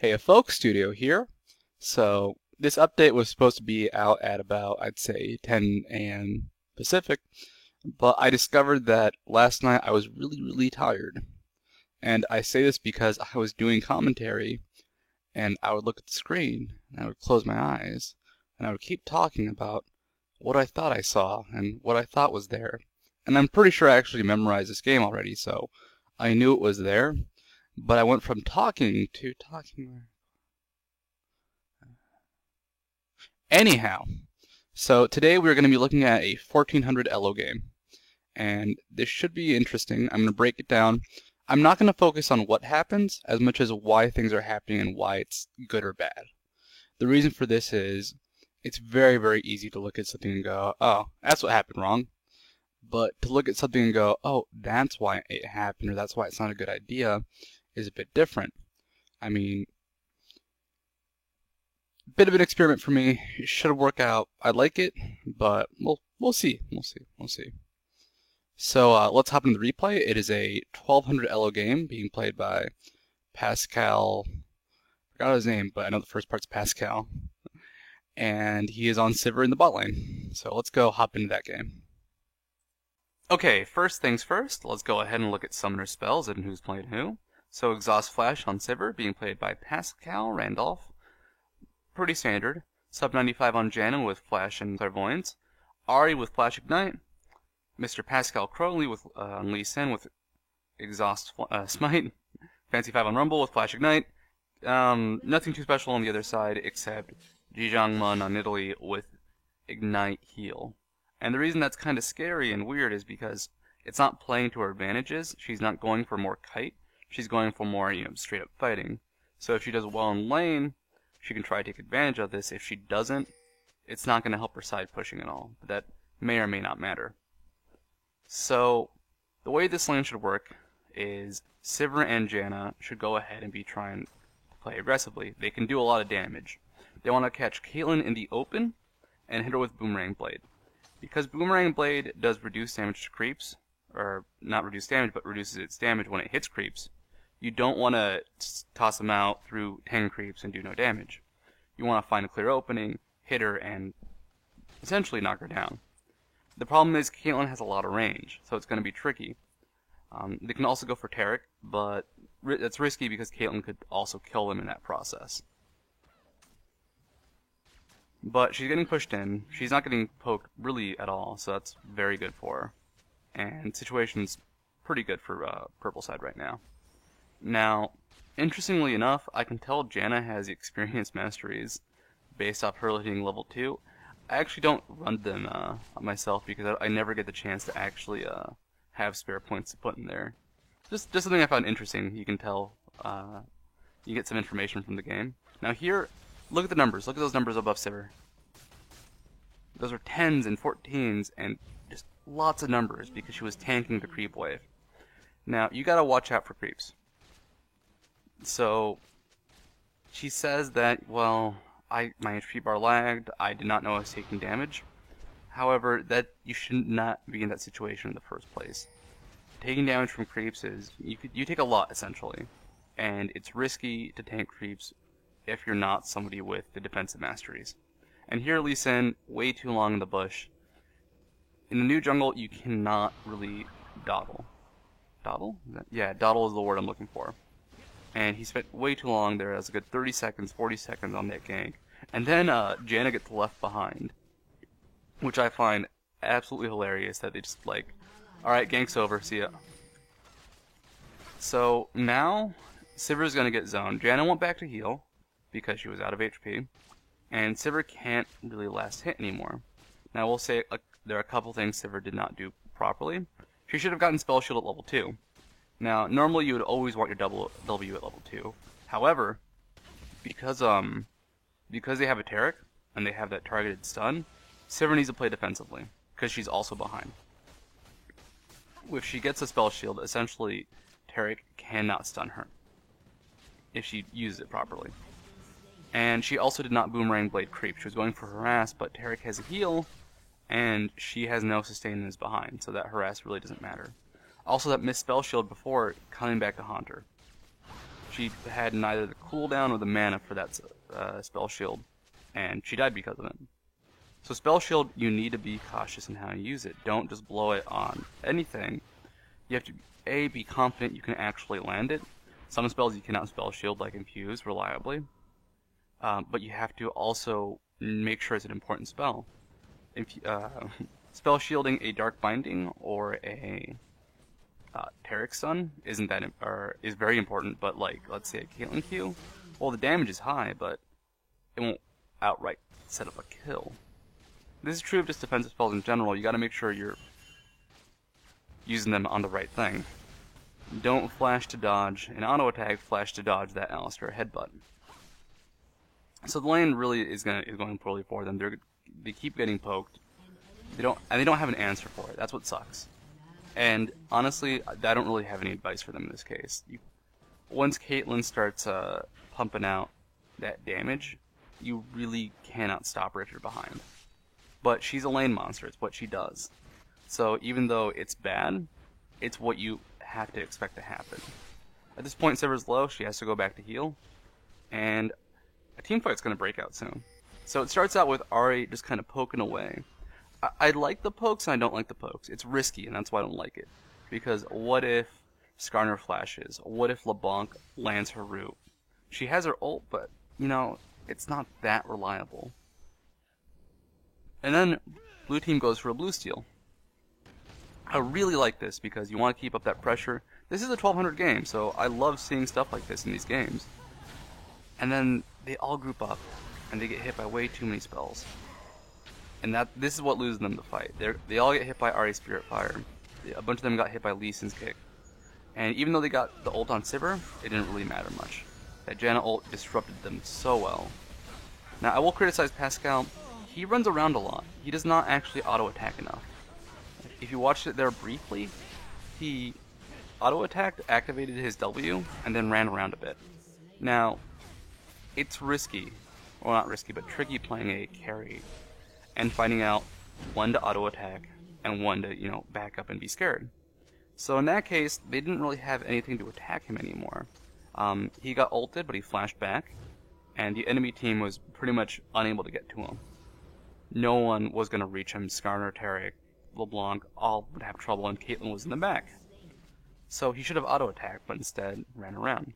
Hey, a folk studio here. So this update was supposed to be out at about, I'd say, 10 a.m. Pacific, but I discovered that last night I was really, really tired. And I say this because I was doing commentary and I would look at the screen and I would close my eyes and I would keep talking about what I thought I saw and what I thought was there. And I'm pretty sure I actually memorized this game already, so I knew it was there, but I went from talking to talking. Anyhow, so today we're going to be looking at a 1400 Elo game, and this should be interesting. I'm going to break it down. I'm not going to focus on what happens as much as why things are happening and why it's good or bad. The reason for this is it's very, very easy to look at something and go, oh, that's what happened wrong. But to look at something and go, oh, that's why it happened or that's why it's not a good idea is a bit different. I mean, bit of an experiment for me. It should work out. I like it, but we'll see. We'll see. So let's hop into the replay. It is a 1200 Elo game being played by Pascal. I forgot his name, but I know the first part's Pascal. And he is on Sivir in the bot lane. So let's go hop into that game. Okay, first things first, let's go ahead and look at summoner spells and who's playing who. So Exhaust Flash on Sivir being played by Pascal Randolph. Pretty standard. Sub 95 on Janna with Flash and Clairvoyance. Ahri with Flash Ignite. Mr. Pascal Crowley with Lee Sin with Exhaust Smite. Fancy 5 on Rumble with Flash Ignite. Nothing too special on the other side except Jijang Mun on Italy with Ignite Heal. And the reason that's kind of scary and weird is because it's not playing to her advantages. She's not going for more kite. She's going for more, straight up fighting. So if she does well in lane, she can try to take advantage of this. If she doesn't, it's not going to help her side pushing at all. But that may or may not matter. So, the way this lane should work is Sivir and Janna should go ahead and be trying to play aggressively. They can do a lot of damage. They want to catch Caitlyn in the open and hit her with Boomerang Blade. Because Boomerang Blade does reduce damage to creeps, or not reduce damage, but reduces its damage when it hits creeps, you don't want to toss them out through 10 creeps and do no damage. You want to find a clear opening, hit her, and essentially knock her down. The problem is Caitlyn has a lot of range, so it's going to be tricky. They can also go for Taric, but that's risky because Caitlyn could also kill them in that process. But she's getting pushed in. She's not getting poked really at all, so that's very good for her. And situation's pretty good for purple side right now. Now, interestingly enough, I can tell Janna has the experience masteries based off her hitting level 2. I actually don't run them myself because I never get the chance to actually have spare points to put in there. Just something I found interesting. You can tell, you get some information from the game. Now here, look at the numbers. Look at those numbers above Sivir. Those are 10s and 14s and just lots of numbers because she was tanking the creep wave. Now, you gotta watch out for creeps. So, she says that, well, my HP bar lagged, I did not know I was taking damage. However, that you should not be in that situation in the first place. Taking damage from creeps is, you take a lot, essentially. And it's risky to tank creeps if you're not somebody with the defensive masteries. And here Lee Sin, way too long in the bush. In the new jungle, you cannot really dawdle. Dawdle? Yeah, dawdle is the word I'm looking for. And he spent way too long there, as a good 30 seconds, 40 seconds on that gank. And then Janna gets left behind. Which I find absolutely hilarious that they just alright, gank's over, see ya. So now, Sivir's gonna get zoned. Janna went back to heal, because she was out of HP. And Sivir can't really last hit anymore. Now we'll say there are a couple things Sivir did not do properly. She should have gotten Spell Shield at level 2. Now, normally you would always want your double W at level 2. However, because they have a Taric, and they have that targeted stun, Sivir needs to play defensively, because she's also behind. If she gets a Spell Shield, essentially, Taric cannot stun her, if she uses it properly. And she also did not Boomerang Blade creep. She was going for Harass, but Taric has a heal, and she has no sustain and is behind, so that Harass really doesn't matter. Also, that missed Spell Shield before coming back to haunt her. she had neither the cooldown or the mana for that spell shield, and she died because of it. So spell shield, you need to be cautious in how you use it. Don't just blow it on anything. You have to be confident you can actually land it. Some spells you cannot spell shield, like Infuse, reliably. But you have to also make sure it's an important spell. Spell shielding a Dark Binding or a Taric Sun is very important, but like, let's say a Caitlyn Q, well, the damage is high, but it won't outright set up a kill. This is true of just defensive spells in general. You gotta make sure you're using them on the right thing. Don't flash to dodge an auto attack, flash to dodge that Alistar headbutt. So the lane really is going poorly for them. They keep getting poked. They don't have an answer for it. That's what sucks. And honestly, I don't really have any advice for them in this case. Once Caitlyn starts pumping out that damage, you really cannot stop her if you're behind. But she's a lane monster. It's what she does. So even though it's bad, it's what you have to expect to happen. At this point, Sivir's low. She has to go back to heal. And a team fight's going to break out soon. So it starts out with Ahri just kind of poking away. I like the pokes and I don't like the pokes. It's risky, and that's why I don't like it. Because what if Skarner flashes? What if LeBlanc lands her root? She has her ult, but, you know, it's not that reliable. And then blue team goes for a blue steal. I really like this because you want to keep up that pressure. This is a 1200 game, so I love seeing stuff like this in these games. And then they all group up, and they get hit by way too many spells. And this is what loses them the fight. They all get hit by Ahri's Spirit Fire. A bunch of them got hit by Lee Sin's kick. And even though they got the ult on Sivir, it didn't really matter much. That Janna ult disrupted them so well. Now I will criticize Pascal. He runs around a lot. He does not actually auto-attack enough. If you watched it there briefly, he auto-attacked, activated his W, and then ran around a bit. Now, it's risky. Well, not risky, but tricky playing a carry and finding out when to auto-attack and when to, back up and be scared. So in that case, they didn't really have anything to attack him anymore. He got ulted, but he flashed back, and the enemy team was pretty much unable to get to him. No one was going to reach him. Skarner, Taric, LeBlanc, all would have trouble, and Caitlyn was in the back. So he should have auto-attacked, but instead ran around.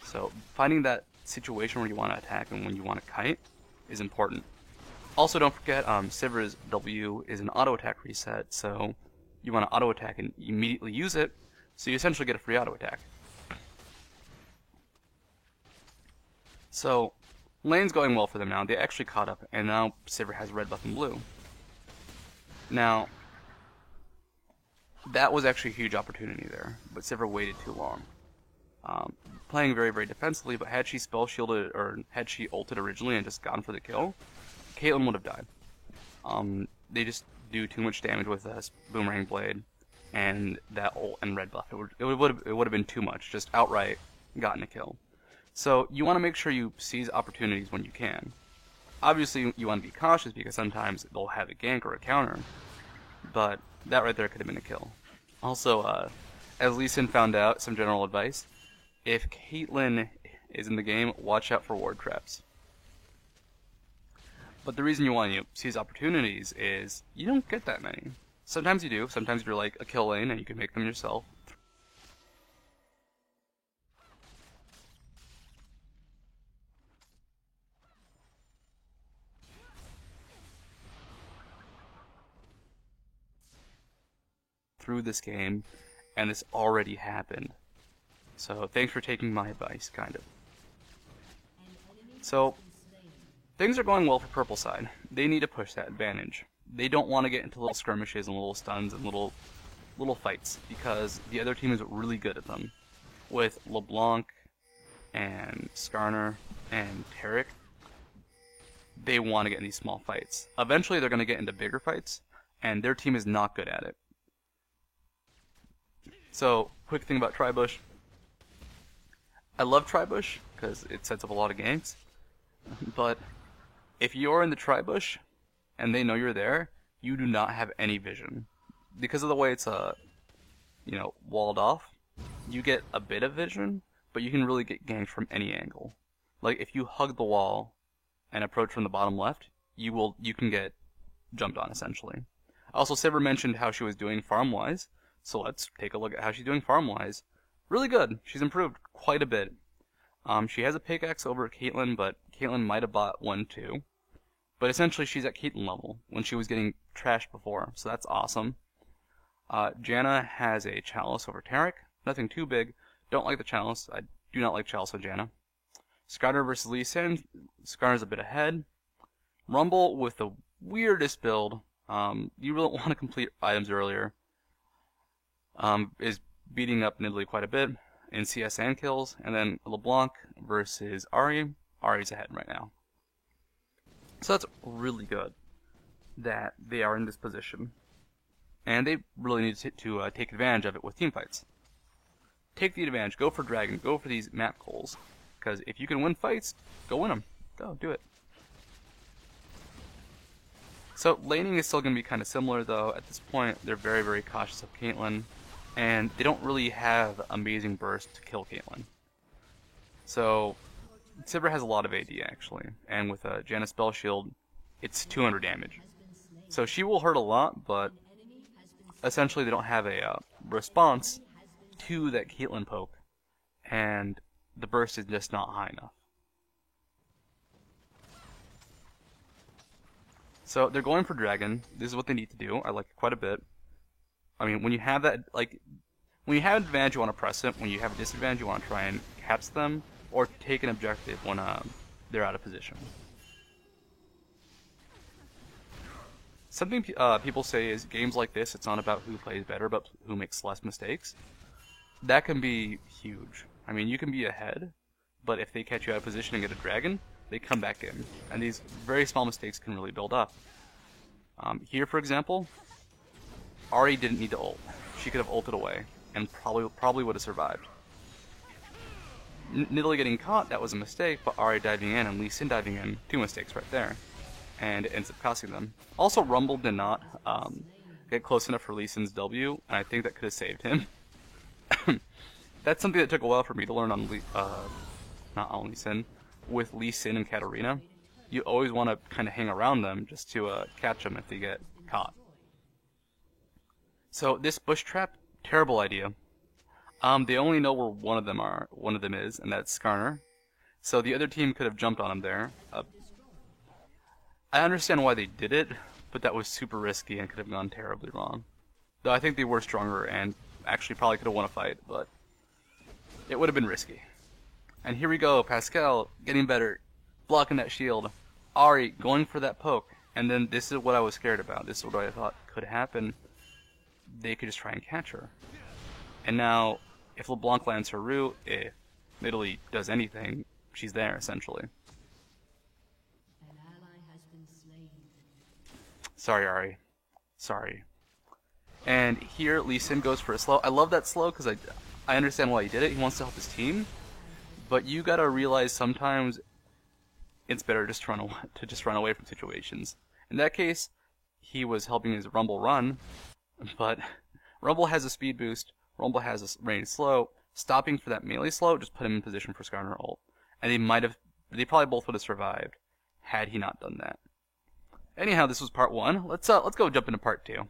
So finding that situation where you want to attack and when you want to kite is important. Also, don't forget, Sivir's W is an auto-attack reset, so you want to auto-attack and immediately use it, so you essentially get a free auto-attack. So, lane's going well for them now. They actually caught up, and now Sivir has red buff and blue. Now, that was actually a huge opportunity there, but Sivir waited too long. Playing very, very defensively, but had she spell shielded, or had she ulted originally and just gone for the kill, Caitlyn would have died. They just do too much damage with a Boomerang Blade and that ult and red buff. It would have been too much, just outright gotten a kill. So you want to make sure you seize opportunities when you can. Obviously, you want to be cautious because sometimes they'll have a gank or a counter, but that right there could have been a kill. Also, as Lee Sin found out, some general advice: if Caitlyn is in the game, watch out for ward traps. But the reason you want to seize opportunities is you don't get that many. Sometimes you do. Sometimes you're like a kill lane and you can make them yourself. Through this game, and this already happened. So thanks for taking my advice, kind of. So things are going well for purple side. They need to push that advantage. They don't want to get into little skirmishes and little stuns and little fights because the other team is really good at them. With LeBlanc and Skarner and Taric, they want to get in these small fights. Eventually they're going to get into bigger fights, and their team is not good at it. So, quick thing about Tribush. I love Tribush because it sets up a lot of ganks. But if you're in the Tribush and they know you're there, you do not have any vision. Because of the way it's walled off, you get a bit of vision, but you can really get ganked from any angle. Like if you hug the wall and approach from the bottom left, you can get jumped on essentially. Also, Sivir mentioned how she was doing farm-wise, so let's take a look at how she's doing farm-wise. Really good. She's improved quite a bit. She has a pickaxe over Caitlyn, but Caitlyn might have bought one too. But essentially, she's at Caitlyn level when she was getting trashed before, so that's awesome. Janna has a Chalice over Taric. Nothing too big. Don't like the Chalice. I do not like Chalice with Janna. Skarner versus Lee Sin. Skarner's a bit ahead. Rumble with the weirdest build. You really want to complete items earlier. Is beating up Nidalee quite a bit in CS and kills. And then LeBlanc versus Ahri. Ahri's ahead right now. So that's really good that they are in this position. And they really need to take advantage of it with teamfights. Take the advantage. Go for Dragon. Go for these map calls. Because if you can win fights, go win them. Go, do it. So laning is still going to be kind of similar, though. At this point, they're very, very cautious of Caitlyn. And they don't really have amazing burst to kill Caitlyn. So Sivir has a lot of AD, actually. And with a Janna Spell Shield, it's 200 damage. So she will hurt a lot, but essentially they don't have a response to that Caitlyn poke. And the burst is just not high enough. So they're going for Dragon. This is what they need to do. I like it quite a bit. I mean, when you have that, when you have an advantage, you want to press it. When you have a disadvantage, you want to try and catch them or take an objective when they're out of position. Something people say is games like this, it's not about who plays better, but who makes less mistakes. That can be huge. I mean, you can be ahead, but if they catch you out of position and get a dragon, they come back in. And these very small mistakes can really build up. Here, for example, Ahri didn't need to ult. She could have ulted away, and probably would have survived. Nidalee getting caught, that was a mistake, but Ahri diving in and Lee Sin diving in, 2 mistakes right there. And it ends up costing them. Also, Rumble did not get close enough for Lee Sin's W, and I think that could have saved him. That's something that took a while for me to learn on not on Lee Sin. With Lee Sin and Katarina, you always want to kind of hang around them just to catch them if they get caught. So this bush trap, terrible idea. They only know where one of them is, and that's Skarner. So the other team could have jumped on him there. I understand why they did it, but that was super risky and could have gone terribly wrong. Though I think they were stronger and actually probably could have won a fight, but it would have been risky. And here we go, Pascal getting better, blocking that shield. Ahri going for that poke, and then this is what I was scared about. This is what I thought could happen. They could just try and catch her. And now, if LeBlanc lands her root, if Nidalee does anything, she's there, essentially. Sorry, Ahri. Sorry. And here, Lee Sin goes for a slow. I love that slow because I understand why he did it. He wants to help his team. But you gotta realize sometimes it's better just to run away from situations. In that case, he was helping his Rumble run, but Rumble has a speed boost, Rumble has a range slow. Stopping for that melee slow just put him in position for Skarner ult. And they probably both would have survived had he not done that. Anyhow, this was part 1. Let's go jump into part 2.